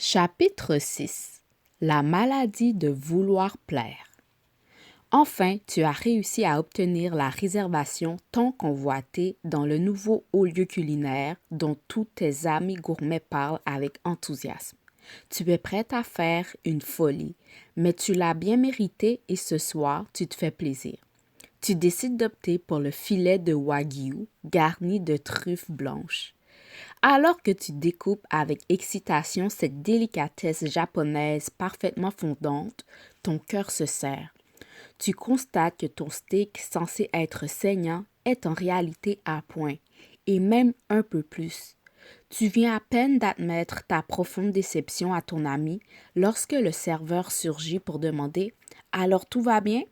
Chapitre 6. La maladie de vouloir plaire. Enfin, tu as réussi à obtenir la réservation tant convoitée dans le nouveau haut lieu culinaire dont tous tes amis gourmets parlent avec enthousiasme. Tu es prête à faire une folie, mais tu l'as bien mérité et ce soir, tu te fais plaisir. Tu décides d'opter pour le filet de wagyu garni de truffes blanches. Alors que tu découpes avec excitation cette délicatesse japonaise parfaitement fondante, ton cœur se serre. Tu constates que ton steak censé être saignant est en réalité à point, et même un peu plus. Tu viens à peine d'admettre ta profonde déception à ton ami lorsque le serveur surgit pour demander « Alors tout va bien ?»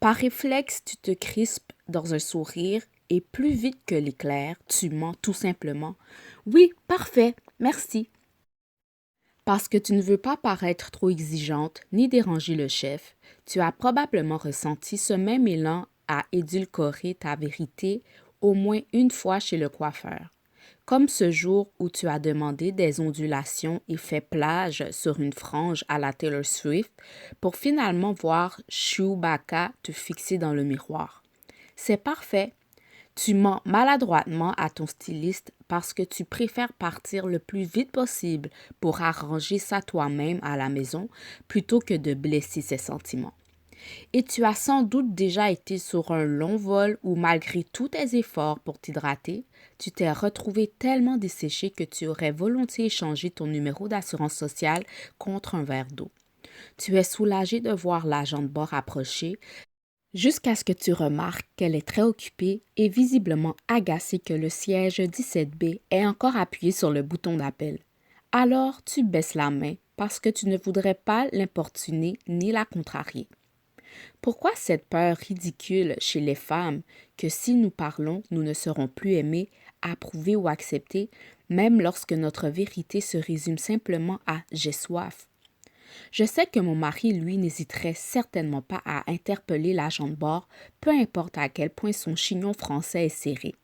Par réflexe, tu te crispes dans un sourire et plus vite que l'éclair, tu mens tout simplement. Oui, parfait, merci. Parce que tu ne veux pas paraître trop exigeante ni déranger le chef, tu as probablement ressenti ce même élan à édulcorer ta vérité au moins une fois chez le coiffeur. Comme ce jour où tu as demandé des ondulations et fait plage sur une frange à la Taylor Swift pour finalement voir Chewbacca te fixer dans le miroir. C'est parfait. Tu mens maladroitement à ton styliste parce que tu préfères partir le plus vite possible pour arranger ça toi-même à la maison plutôt que de blesser ses sentiments. Et tu as sans doute déjà été sur un long vol où malgré tous tes efforts pour t'hydrater, tu t'es retrouvé tellement desséché que tu aurais volontiers échangé ton numéro d'assurance sociale contre un verre d'eau. Tu es soulagé de voir l'agent de bord approcher jusqu'à ce que tu remarques qu'elle est très occupée et visiblement agacée que le siège 17B est encore appuyé sur le bouton d'appel. Alors tu baisses la main parce que tu ne voudrais pas l'importuner ni la contrarier. Pourquoi cette peur ridicule chez les femmes que si nous parlons, nous ne serons plus aimés, approuvés ou acceptés, même lorsque notre vérité se résume simplement à « j'ai soif ». Je sais que mon mari, lui, n'hésiterait certainement pas à interpeller l'agent de bord, peu importe à quel point son chignon français est serré.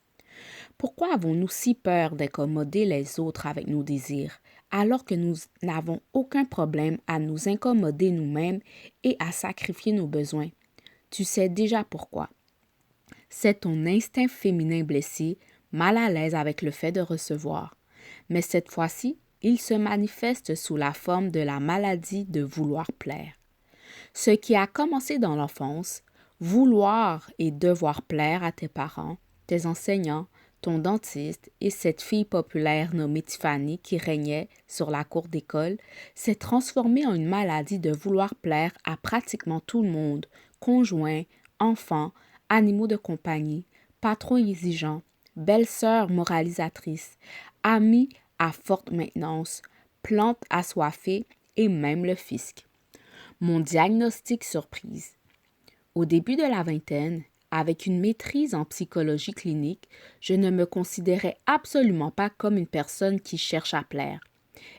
Pourquoi avons-nous si peur d'incommoder les autres avec nos désirs, alors que nous n'avons aucun problème à nous incommoder nous-mêmes et à sacrifier nos besoins? Tu sais déjà pourquoi. C'est ton instinct féminin blessé, mal à l'aise avec le fait de recevoir. Mais cette fois-ci, il se manifeste sous la forme de la maladie de vouloir plaire. Ce qui a commencé dans l'enfance, vouloir et devoir plaire à tes parents, tes enseignants, ton dentiste et cette fille populaire nommée Tiffany qui régnait sur la cour d'école, s'est transformé en une maladie de vouloir plaire à pratiquement tout le monde, conjoints, enfants, animaux de compagnie, patrons exigeants, belle-sœur moralisatrice, amis à forte maintenance, plantes assoiffées et même le fisc. Mon diagnostic surprise. Au début de la vingtaine, avec une maîtrise en psychologie clinique, je ne me considérais absolument pas comme une personne qui cherche à plaire.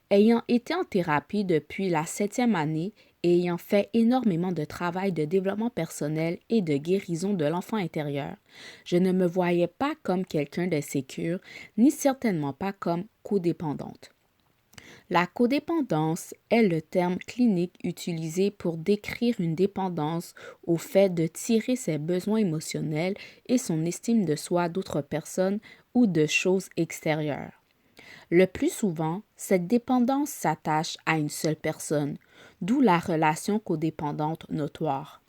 Ayant été en thérapie depuis la 7e année et ayant fait énormément de travail de développement personnel et de guérison de l'enfant intérieur, je ne me voyais pas comme quelqu'un d'insécure, ni certainement pas comme codépendante. La codépendance est le terme clinique utilisé pour décrire une dépendance au fait de tirer ses besoins émotionnels et son estime de soi d'autres personnes ou de choses extérieures. Le plus souvent, cette dépendance s'attache à une seule personne, d'où la relation codépendante notoire.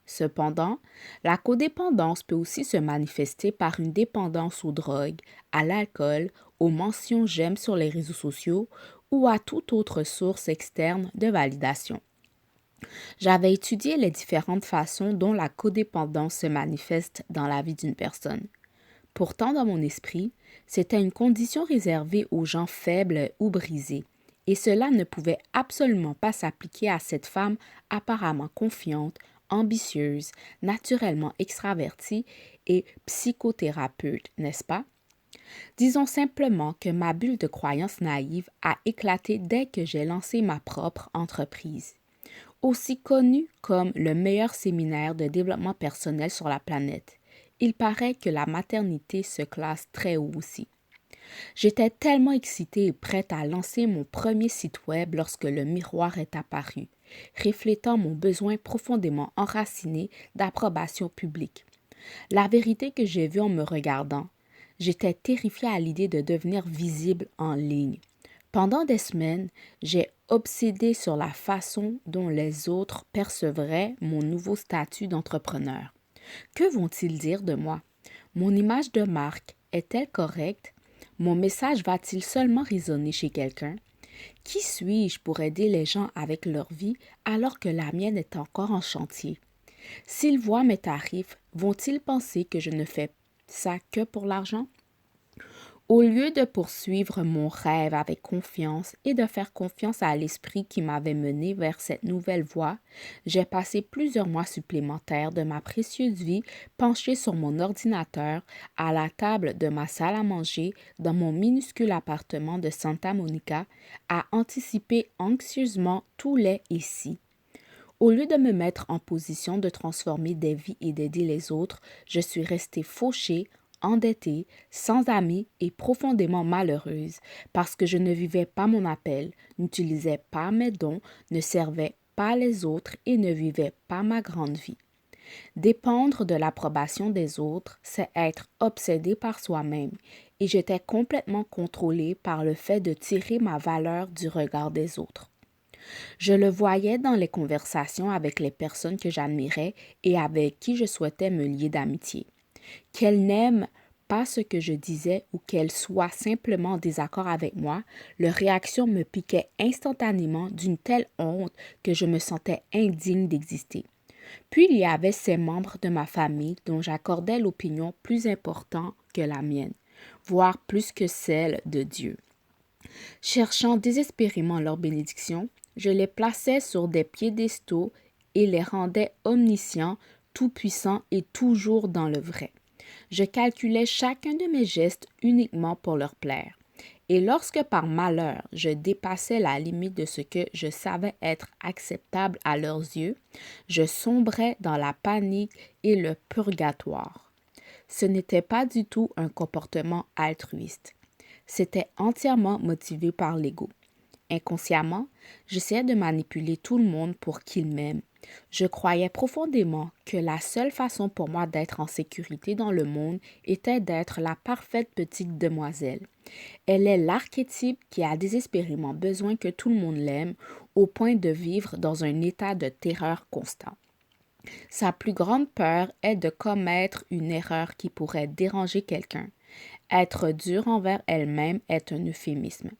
Cependant, la codépendance peut aussi se manifester par une dépendance aux drogues, à l'alcool, aux mentions j'aime sur les réseaux sociaux ou à toute autre source externe de validation. J'avais étudié les différentes façons dont la codépendance se manifeste dans la vie d'une personne. Pourtant, dans mon esprit, c'était une condition réservée aux gens faibles ou brisés, et cela ne pouvait absolument pas s'appliquer à cette femme apparemment confiante, ambitieuse, naturellement extravertie et psychothérapeute, n'est-ce pas? Disons simplement que ma bulle de croyance naïve a éclaté dès que j'ai lancé ma propre entreprise. Aussi connue comme le meilleur séminaire de développement personnel sur la planète, il paraît que la maternité se classe très haut aussi. J'étais tellement excitée et prête à lancer mon premier site web lorsque le miroir est apparu, reflétant mon besoin profondément enraciné d'approbation publique. La vérité que j'ai vue en me regardant, j'étais terrifiée à l'idée de devenir visible en ligne. Pendant des semaines, j'ai obsédé sur la façon dont les autres percevraient mon nouveau statut d'entrepreneur. Que vont-ils dire de moi? Mon image de marque est-elle correcte? Mon message va-t-il seulement résonner chez quelqu'un? Qui suis-je pour aider les gens avec leur vie alors que la mienne est encore en chantier? S'ils voient mes tarifs, vont-ils penser que je ne fais ça que pour l'argent? Au lieu de poursuivre mon rêve avec confiance et de faire confiance à l'esprit qui m'avait mené vers cette nouvelle voie, j'ai passé plusieurs mois supplémentaires de ma précieuse vie penchée sur mon ordinateur à la table de ma salle à manger dans mon minuscule appartement de Santa Monica à anticiper anxieusement tous les « et si ». Au lieu de me mettre en position de transformer des vies et d'aider les autres, je suis restée fauchée, endettée, sans amis et profondément malheureuse parce que je ne vivais pas mon appel, n'utilisais pas mes dons, ne servais pas les autres et ne vivais pas ma grande vie. Dépendre de l'approbation des autres, c'est être obsédé par soi-même et j'étais complètement contrôlée par le fait de tirer ma valeur du regard des autres. Je le voyais dans les conversations avec les personnes que j'admirais et avec qui je souhaitais me lier d'amitié. Qu'elles n'aiment pas ce que je disais ou qu'elles soient simplement en désaccord avec moi, leur réaction me piquait instantanément d'une telle honte que je me sentais indigne d'exister. Puis il y avait ces membres de ma famille dont j'accordais l'opinion plus importante que la mienne, voire plus que celle de Dieu. Cherchant désespérément leur bénédiction, je les plaçais sur des piédestaux et les rendais omniscients, tout-puissants et toujours dans le vrai. Je calculais chacun de mes gestes uniquement pour leur plaire. Et lorsque par malheur je dépassais la limite de ce que je savais être acceptable à leurs yeux, je sombrais dans la panique et le purgatoire. Ce n'était pas du tout un comportement altruiste. C'était entièrement motivé par l'ego. Inconsciemment, j'essayais de manipuler tout le monde pour qu'il m'aime. Je croyais profondément que la seule façon pour moi d'être en sécurité dans le monde était d'être la parfaite petite demoiselle. Elle est l'archétype qui a désespérément besoin que tout le monde l'aime au point de vivre dans un état de terreur constant. Sa plus grande peur est de commettre une erreur qui pourrait déranger quelqu'un. Être dure envers elle-même est un euphémisme.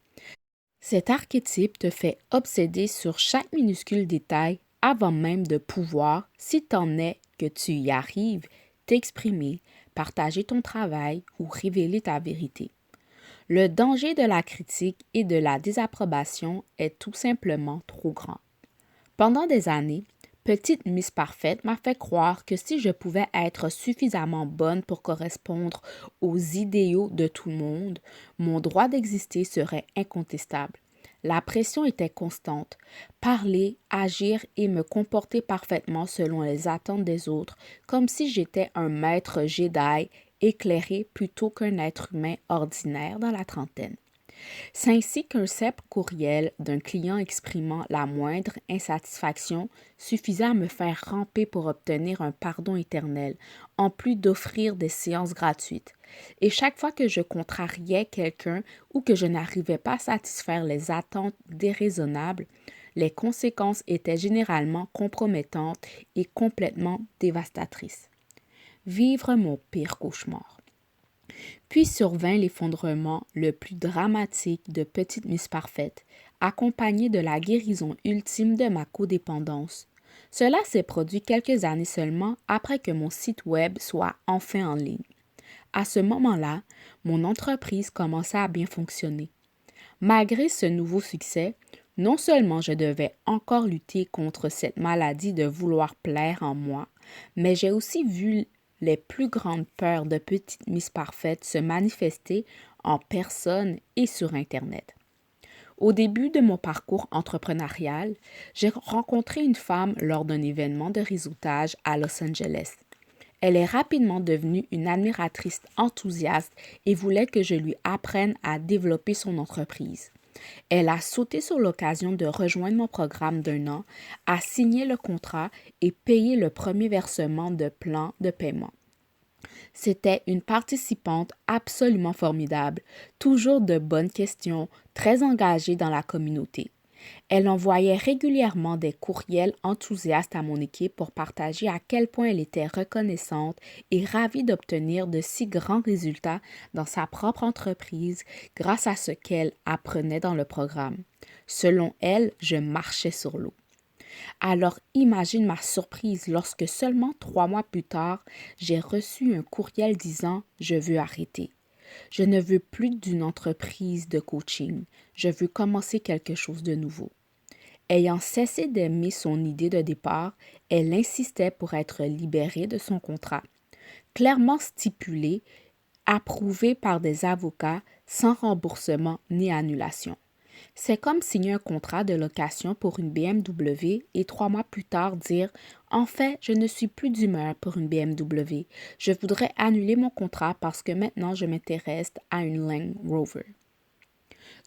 Cet archétype te fait obséder sur chaque minuscule détail avant même de pouvoir, si t'en es que tu y arrives, t'exprimer, partager ton travail ou révéler ta vérité. Le danger de la critique et de la désapprobation est tout simplement trop grand. Pendant des années, Petite Miss Parfaite m'a fait croire que si je pouvais être suffisamment bonne pour correspondre aux idéaux de tout le monde, mon droit d'exister serait incontestable. La pression était constante. Parler, agir et me comporter parfaitement selon les attentes des autres, comme si j'étais un maître Jedi éclairé plutôt qu'un être humain ordinaire dans la trentaine. C'est ainsi qu'un simple courriel d'un client exprimant la moindre insatisfaction suffisait à me faire ramper pour obtenir un pardon éternel, en plus d'offrir des séances gratuites. Et chaque fois que je contrariais quelqu'un ou que je n'arrivais pas à satisfaire les attentes déraisonnables, les conséquences étaient généralement compromettantes et complètement dévastatrices. Vivre mon pire cauchemar. Puis survint l'effondrement le plus dramatique de Petite Miss Parfaite, accompagné de la guérison ultime de ma codépendance. Cela s'est produit quelques années seulement après que mon site web soit enfin en ligne. À ce moment-là, mon entreprise commençait à bien fonctionner. Malgré ce nouveau succès, non seulement je devais encore lutter contre cette maladie de vouloir plaire en moi, mais j'ai aussi vu les plus grandes peurs de Petite Miss Parfaite se manifester en personne et sur Internet. Au début de mon parcours entrepreneurial, j'ai rencontré une femme lors d'un événement de réseautage à Los Angeles. Elle est rapidement devenue une admiratrice enthousiaste et voulait que je lui apprenne à développer son entreprise. Elle a sauté sur l'occasion de rejoindre mon programme d'1 an, a signé le contrat et payé le premier versement de plan de paiement. C'était une participante absolument formidable, toujours de bonnes questions, très engagée dans la communauté. Elle envoyait régulièrement des courriels enthousiastes à mon équipe pour partager à quel point elle était reconnaissante et ravie d'obtenir de si grands résultats dans sa propre entreprise grâce à ce qu'elle apprenait dans le programme. Selon elle, je marchais sur l'eau. Alors imagine ma surprise lorsque seulement 3 mois plus tard, j'ai reçu un courriel disant « Je veux arrêter ». Je ne veux plus d'une entreprise de coaching. Je veux commencer quelque chose de nouveau. Ayant cessé d'aimer son idée de départ, elle insistait pour être libérée de son contrat. Clairement stipulé, approuvé par des avocats, sans remboursement ni annulation. C'est comme signer un contrat de location pour une BMW et 3 mois plus tard dire « En fait, je ne suis plus d'humeur pour une BMW. Je voudrais annuler mon contrat parce que maintenant je m'intéresse à une Land Rover. »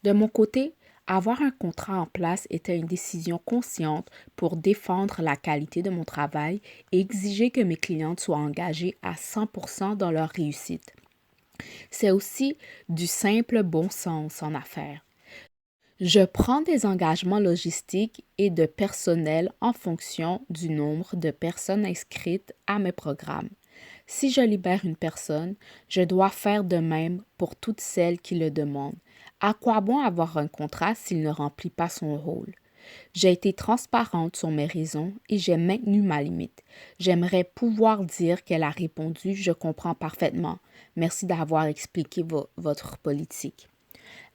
De mon côté, avoir un contrat en place était une décision consciente pour défendre la qualité de mon travail et exiger que mes clientes soient engagées à 100% dans leur réussite. C'est aussi du simple bon sens en affaires. Je prends des engagements logistiques et de personnel en fonction du nombre de personnes inscrites à mes programmes. Si je libère une personne, je dois faire de même pour toutes celles qui le demandent. À quoi bon avoir un contrat s'il ne remplit pas son rôle? J'ai été transparente sur mes raisons et j'ai maintenu ma limite. J'aimerais pouvoir dire qu'elle a répondu « Je comprends parfaitement. Merci d'avoir expliqué votre politique. »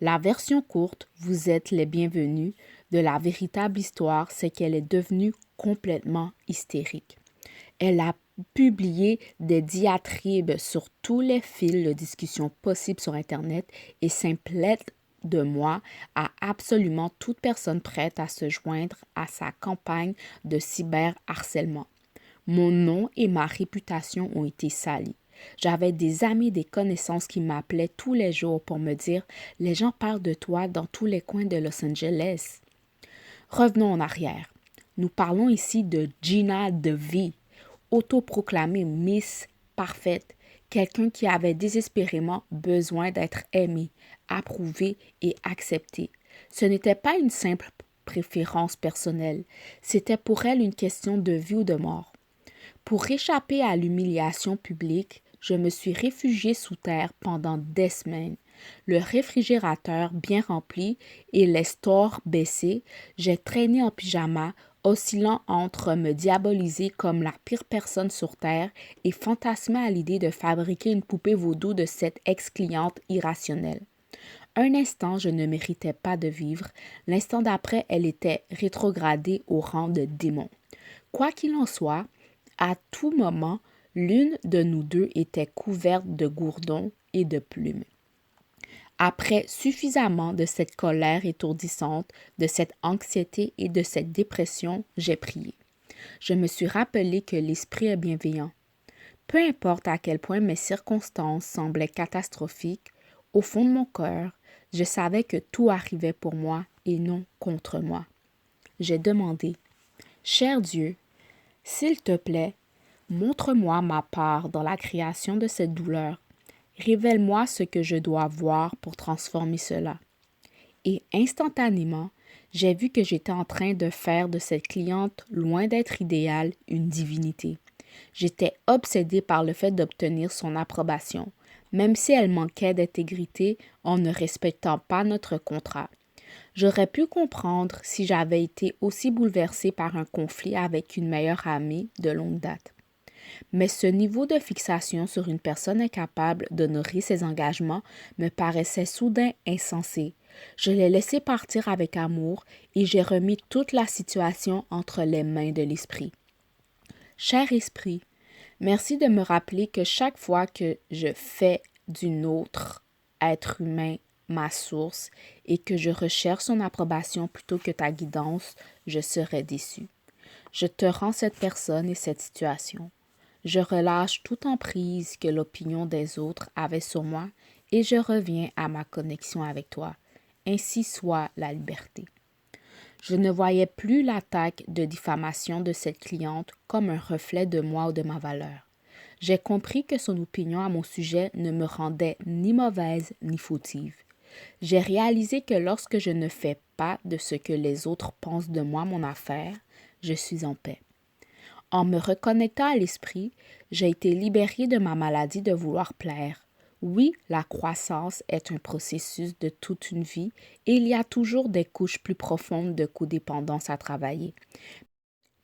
La version courte, vous êtes les bienvenus, de la véritable histoire, c'est qu'elle est devenue complètement hystérique. Elle a publié des diatribes sur tous les fils de discussion possibles sur Internet et s'implète de moi à absolument toute personne prête à se joindre à sa campagne de cyberharcèlement. Mon nom et ma réputation ont été salis. J'avais des amis, des connaissances qui m'appelaient tous les jours pour me dire « Les gens parlent de toi dans tous les coins de Los Angeles. » Revenons en arrière. Nous parlons ici de Gina DeVee, autoproclamée Miss Parfaite, quelqu'un qui avait désespérément besoin d'être aimée, approuvée et acceptée. Ce n'était pas une simple préférence personnelle, c'était pour elle une question de vie ou de mort. Pour échapper à l'humiliation publique, je me suis réfugiée sous terre pendant des semaines. Le réfrigérateur bien rempli et les stores baissés, j'ai traîné en pyjama, oscillant entre me diaboliser comme la pire personne sur terre et fantasmer à l'idée de fabriquer une poupée vaudou de cette ex-cliente irrationnelle. Un instant, je ne méritais pas de vivre. L'instant d'après, elle était rétrogradée au rang de démon. Quoi qu'il en soit, à tout moment, l'une de nous deux était couverte de gourdons et de plumes. Après suffisamment de cette colère étourdissante, de cette anxiété et de cette dépression, j'ai prié. Je me suis rappelé que l'Esprit est bienveillant. Peu importe à quel point mes circonstances semblaient catastrophiques, au fond de mon cœur, je savais que tout arrivait pour moi et non contre moi. J'ai demandé, « Cher Dieu, s'il te plaît, montre-moi ma part dans la création de cette douleur. Révèle-moi ce que je dois voir pour transformer cela. » Et instantanément, j'ai vu que j'étais en train de faire de cette cliente, loin d'être idéale, une divinité. J'étais obsédée par le fait d'obtenir son approbation, même si elle manquait d'intégrité en ne respectant pas notre contrat. J'aurais pu comprendre si j'avais été aussi bouleversée par un conflit avec une meilleure amie de longue date. Mais ce niveau de fixation sur une personne incapable d'honorer ses engagements me paraissait soudain insensé. Je l'ai laissé partir avec amour et j'ai remis toute la situation entre les mains de l'esprit. Cher esprit, merci de me rappeler que chaque fois que je fais d'une autre être humain ma source et que je recherche son approbation plutôt que ta guidance, je serai déçu. Je te rends cette personne et cette situation. Je relâche toute emprise que l'opinion des autres avait sur moi et je reviens à ma connexion avec toi. Ainsi soit la liberté. Je ne voyais plus l'attaque de diffamation de cette cliente comme un reflet de moi ou de ma valeur. J'ai compris que son opinion à mon sujet ne me rendait ni mauvaise ni fautive. J'ai réalisé que lorsque je ne fais pas de ce que les autres pensent de moi mon affaire, je suis en paix. En me reconnectant à l'esprit, j'ai été libérée de ma maladie de vouloir plaire. Oui, la croissance est un processus de toute une vie et il y a toujours des couches plus profondes de codépendance à travailler.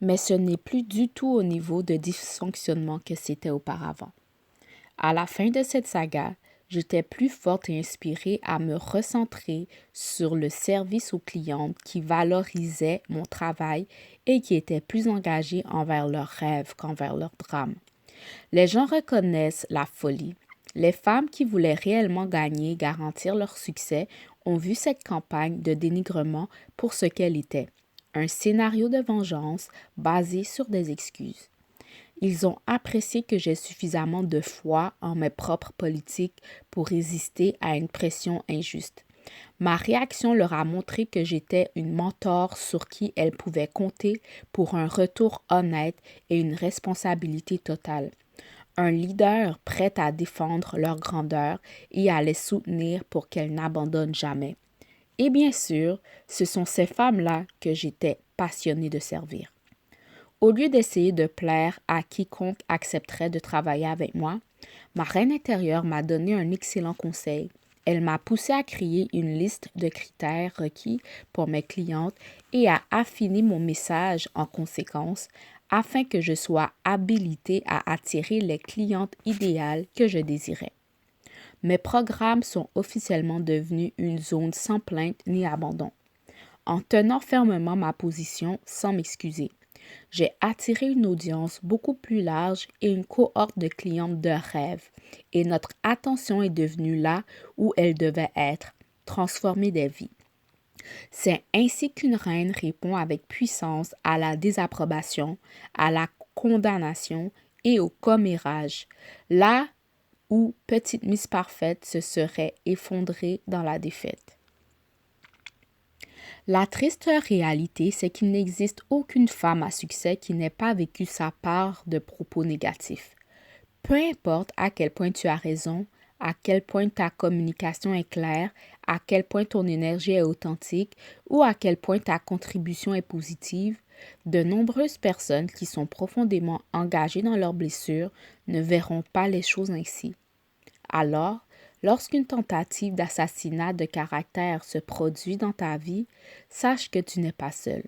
Mais ce n'est plus du tout au niveau de dysfonctionnement que c'était auparavant. À la fin de cette saga, j'étais plus forte et inspirée à me recentrer sur le service aux clientes qui valorisaient mon travail et qui étaient plus engagées envers leurs rêves qu'envers leurs drames. Les gens reconnaissent la folie. Les femmes qui voulaient réellement gagner et garantir leur succès ont vu cette campagne de dénigrement pour ce qu'elle était, un scénario de vengeance basé sur des excuses. Ils ont apprécié que j'ai suffisamment de foi en mes propres politiques pour résister à une pression injuste. Ma réaction leur a montré que j'étais une mentor sur qui elles pouvaient compter pour un retour honnête et une responsabilité totale. Un leader prêt à défendre leur grandeur et à les soutenir pour qu'elles n'abandonnent jamais. Et bien sûr, ce sont ces femmes-là que j'étais passionnée de servir. Au lieu d'essayer de plaire à quiconque accepterait de travailler avec moi, ma reine intérieure m'a donné un excellent conseil. Elle m'a poussé à créer une liste de critères requis pour mes clientes et à affiner mon message en conséquence afin que je sois habilitée à attirer les clientes idéales que je désirais. Mes programmes sont officiellement devenus une zone sans plainte ni abandon. En tenant fermement ma position sans m'excuser, j'ai attiré une audience beaucoup plus large et une cohorte de clientes de rêve, et notre attention est devenue là où elle devait être, transformer des vies. C'est ainsi qu'une reine répond avec puissance à la désapprobation, à la condamnation et au commérage, là où Petite Miss Parfaite se serait effondrée dans la défaite. La triste réalité, c'est qu'il n'existe aucune femme à succès qui n'ait pas vécu sa part de propos négatifs. Peu importe à quel point tu as raison, à quel point ta communication est claire, à quel point ton énergie est authentique ou à quel point ta contribution est positive, de nombreuses personnes qui sont profondément engagées dans leurs blessures ne verront pas les choses ainsi. Alors, lorsqu'une tentative d'assassinat de caractère se produit dans ta vie, sache que tu n'es pas seul.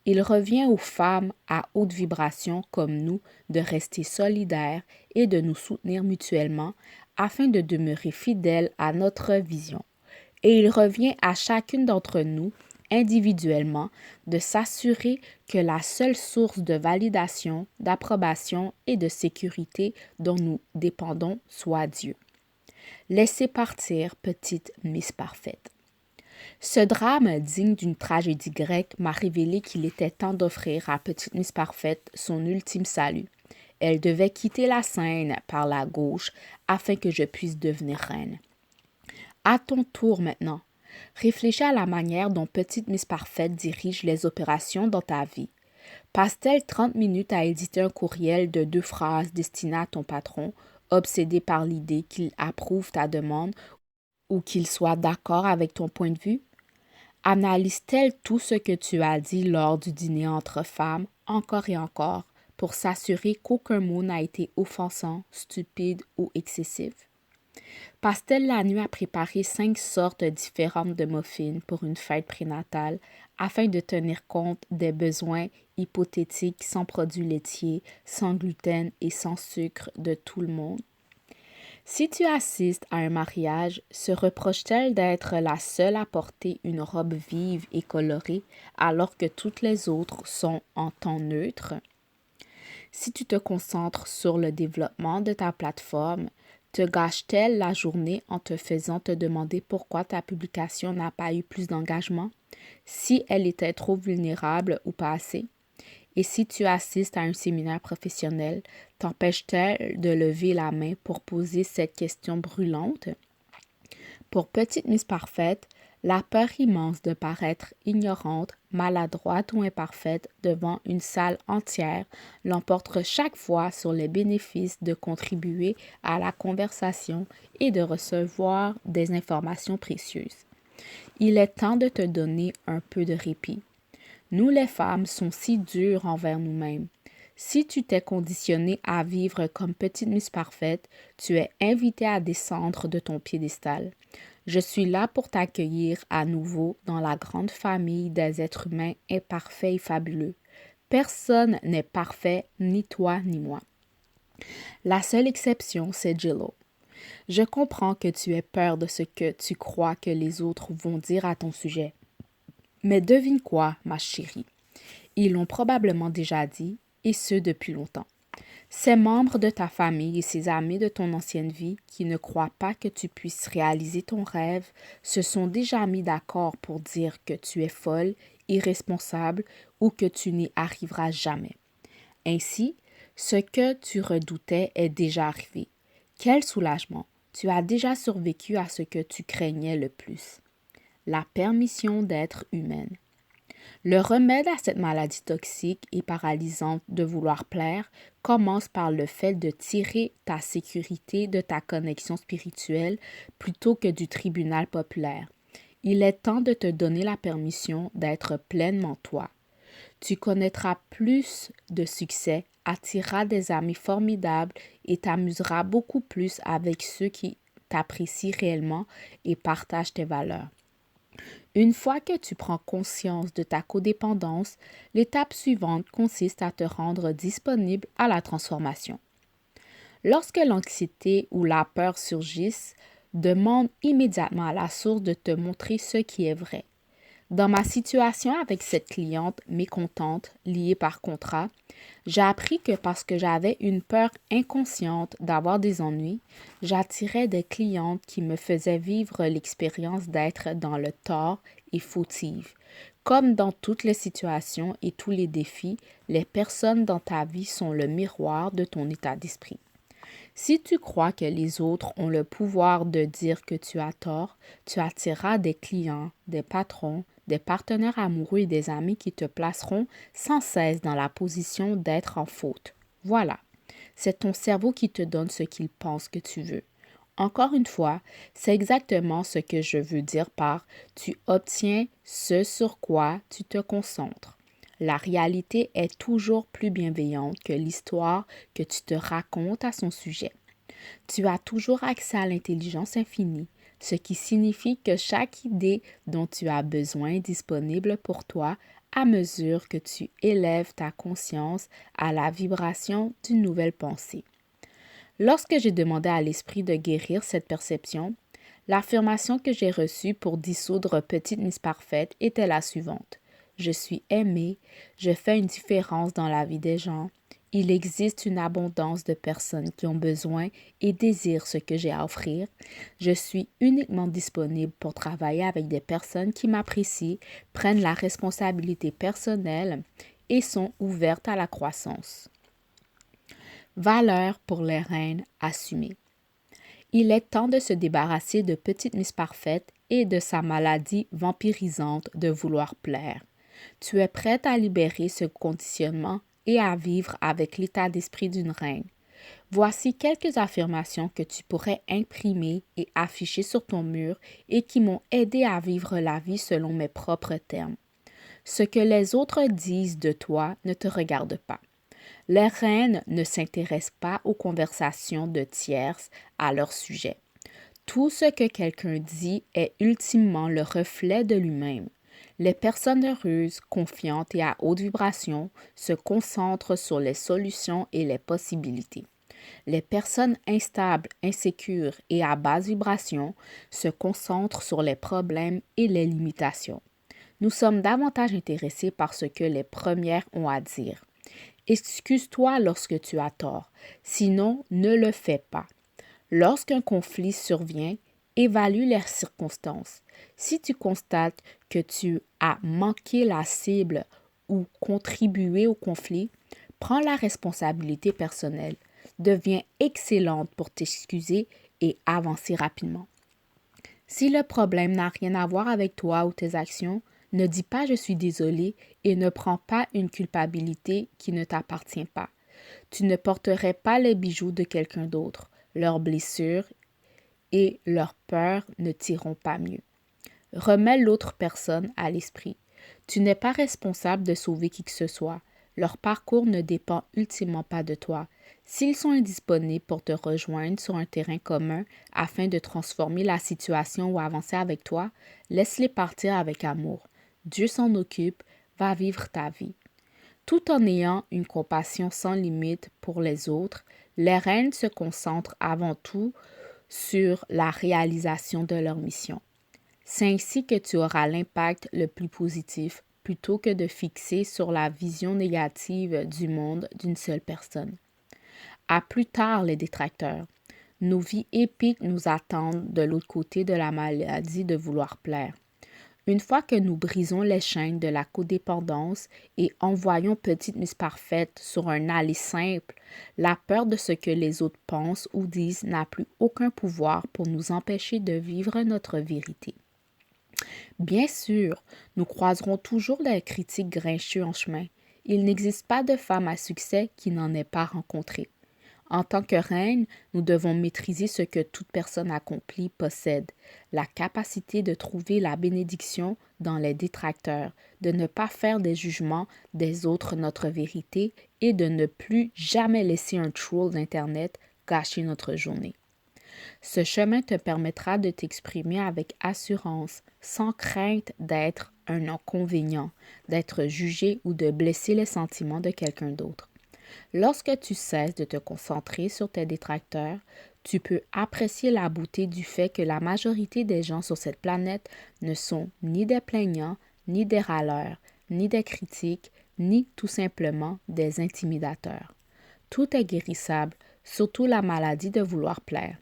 Il revient aux femmes à haute vibration comme nous de rester solidaires et de nous soutenir mutuellement afin de demeurer fidèles à notre vision. Et il revient à chacune d'entre nous, individuellement, de s'assurer que la seule source de validation, d'approbation et de sécurité dont nous dépendons soit Dieu. Laissez partir, petite Miss Parfaite. Ce drame digne d'une tragédie grecque m'a révélé qu'il était temps d'offrir à Petite Miss Parfaite son ultime salut. Elle devait quitter la scène par la gauche afin que je puisse devenir reine. À ton tour maintenant, réfléchis à la manière dont Petite Miss Parfaite dirige les opérations dans ta vie. Passe-t-elle 30 minutes à éditer un courriel de 2 phrases destiné à ton patron, obsédé par l'idée qu'il approuve ta demande ou qu'il soit d'accord avec ton point de vue? Analyse-t-elle tout ce que tu as dit lors du dîner entre femmes, encore et encore, pour s'assurer qu'aucun mot n'a été offensant, stupide ou excessif? Passe-t-elle la nuit à préparer 5 sortes différentes de muffins pour une fête prénatale afin de tenir compte des besoins hypothétiques sans produits laitiers, sans gluten et sans sucre de tout le monde? Si tu assistes à un mariage, se reproche-t-elle d'être la seule à porter une robe vive et colorée alors que toutes les autres sont en ton neutre? Si tu te concentres sur le développement de ta plateforme, te gâche-t-elle la journée en te faisant te demander pourquoi ta publication n'a pas eu plus d'engagement, si elle était trop vulnérable ou pas assez? Et si tu assistes à un séminaire professionnel, t'empêche-t-elle de lever la main pour poser cette question brûlante? Pour Petite Miss Parfaite, la peur immense de paraître ignorante, maladroite ou imparfaite devant une salle entière l'emporte chaque fois sur les bénéfices de contribuer à la conversation et de recevoir des informations précieuses. Il est temps de te donner un peu de répit. Nous les femmes sommes si dures envers nous-mêmes. Si tu t'es conditionnée à vivre comme Petite Miss Parfaite, tu es invitée à descendre de ton piédestal. Je suis là pour t'accueillir à nouveau dans la grande famille des êtres humains imparfaits et fabuleux. Personne n'est parfait, ni toi ni moi. La seule exception, c'est Jillo. Je comprends que tu aies peur de ce que tu crois que les autres vont dire à ton sujet. Mais devine quoi, ma chérie? Ils l'ont probablement déjà dit, et ce depuis longtemps. Ces membres de ta famille et ces amis de ton ancienne vie qui ne croient pas que tu puisses réaliser ton rêve se sont déjà mis d'accord pour dire que tu es folle, irresponsable ou que tu n'y arriveras jamais. Ainsi, ce que tu redoutais est déjà arrivé. Quel soulagement! Tu as déjà survécu à ce que tu craignais le plus. La permission d'être humaine. Le remède à cette maladie toxique et paralysante de vouloir plaire commence par le fait de tirer ta sécurité de ta connexion spirituelle plutôt que du tribunal populaire. Il est temps de te donner la permission d'être pleinement toi. Tu connaîtras plus de succès, attireras des amis formidables et t'amuseras beaucoup plus avec ceux qui t'apprécient réellement et partagent tes valeurs. Une fois que tu prends conscience de ta codépendance, l'étape suivante consiste à te rendre disponible à la transformation. Lorsque l'anxiété ou la peur surgissent, demande immédiatement à la source de te montrer ce qui est vrai. Dans ma situation avec cette cliente mécontente liée par contrat, j'ai appris que parce que j'avais une peur inconsciente d'avoir des ennuis, j'attirais des clientes qui me faisaient vivre l'expérience d'être dans le tort et fautive. Comme dans toutes les situations et tous les défis, les personnes dans ta vie sont le miroir de ton état d'esprit. Si tu crois que les autres ont le pouvoir de dire que tu as tort, tu attireras des clients, des patrons, des partenaires amoureux et des amis qui te placeront sans cesse dans la position d'être en faute. Voilà, c'est ton cerveau qui te donne ce qu'il pense que tu veux. Encore une fois, c'est exactement ce que je veux dire par tu obtiens ce sur quoi tu te concentres. La réalité est toujours plus bienveillante que l'histoire que tu te racontes à son sujet. Tu as toujours accès à l'intelligence infinie, ce qui signifie que chaque idée dont tu as besoin est disponible pour toi à mesure que tu élèves ta conscience à la vibration d'une nouvelle pensée. Lorsque j'ai demandé à l'esprit de guérir cette perception, l'affirmation que j'ai reçue pour dissoudre Petite Miss Parfaite était la suivante. Je suis aimée, je fais une différence dans la vie des gens. Il existe une abondance de personnes qui ont besoin et désirent ce que j'ai à offrir. Je suis uniquement disponible pour travailler avec des personnes qui m'apprécient, prennent la responsabilité personnelle et sont ouvertes à la croissance. Valeur pour les reines assumées. Il est temps de se débarrasser de Petite Miss Parfaite et de sa maladie vampirisante de vouloir plaire. Tu es prête à libérer ce conditionnement et à vivre avec l'état d'esprit d'une reine. Voici quelques affirmations que tu pourrais imprimer et afficher sur ton mur et qui m'ont aidé à vivre la vie selon mes propres termes. Ce que les autres disent de toi ne te regarde pas. Les reines ne s'intéressent pas aux conversations de tierces à leur sujet. Tout ce que quelqu'un dit est ultimement le reflet de lui-même. Les personnes heureuses, confiantes et à haute vibration se concentrent sur les solutions et les possibilités. Les personnes instables, insécures et à basse vibration se concentrent sur les problèmes et les limitations. Nous sommes davantage intéressés par ce que les premières ont à dire. Excuse-toi lorsque tu as tort, sinon ne le fais pas. Lorsqu'un conflit survient, évalue les circonstances. Si tu constates que tu as manqué la cible ou contribuer au conflit, prends la responsabilité personnelle. Deviens excellente pour t'excuser et avancer rapidement. Si le problème n'a rien à voir avec toi ou tes actions, ne dis pas je suis désolé et ne prends pas une culpabilité qui ne t'appartient pas. Tu ne porterais pas les bijoux de quelqu'un d'autre. Leurs blessures et leurs peurs ne t'iront pas mieux. Remets l'autre personne à l'esprit. Tu n'es pas responsable de sauver qui que ce soit. Leur parcours ne dépend ultimement pas de toi. S'ils sont indisponibles pour te rejoindre sur un terrain commun afin de transformer la situation ou avancer avec toi, laisse-les partir avec amour. Dieu s'en occupe, va vivre ta vie. Tout en ayant une compassion sans limite pour les autres, les reines se concentrent avant tout sur la réalisation de leur mission. C'est ainsi que tu auras l'impact le plus positif plutôt que de fixer sur la vision négative du monde d'une seule personne. À plus tard, les détracteurs. Nos vies épiques nous attendent de l'autre côté de la maladie de vouloir plaire. Une fois que nous brisons les chaînes de la codépendance et envoyons Petite Miss Parfaite sur un aller simple, la peur de ce que les autres pensent ou disent n'a plus aucun pouvoir pour nous empêcher de vivre notre vérité. Bien sûr, nous croiserons toujours des critiques grincheux en chemin. Il n'existe pas de femme à succès qui n'en ait pas rencontré. En tant que reine, nous devons maîtriser ce que toute personne accomplie possède, la capacité de trouver la bénédiction dans les détracteurs, de ne pas faire des jugements des autres notre vérité et de ne plus jamais laisser un troll d'Internet gâcher notre journée. Ce chemin te permettra de t'exprimer avec assurance, sans crainte d'être un inconvénient, d'être jugé ou de blesser les sentiments de quelqu'un d'autre. Lorsque tu cesses de te concentrer sur tes détracteurs, tu peux apprécier la beauté du fait que la majorité des gens sur cette planète ne sont ni des plaignants, ni des râleurs, ni des critiques, ni tout simplement des intimidateurs. Tout est guérissable, surtout la maladie de vouloir plaire.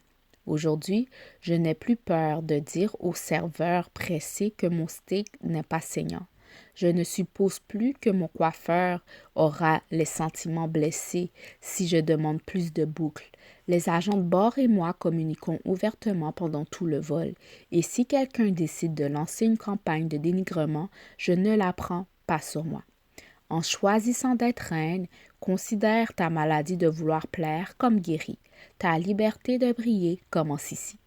Aujourd'hui, je n'ai plus peur de dire au serveur pressé que mon steak n'est pas saignant. Je ne suppose plus que mon coiffeur aura les sentiments blessés si je demande plus de boucles. Les agents de bord et moi communiquons ouvertement pendant tout le vol. Et si quelqu'un décide de lancer une campagne de dénigrement, je ne la prends pas sur moi. En choisissant d'être reine, considère ta maladie de vouloir plaire comme guérie. Ta liberté de briller commence ici.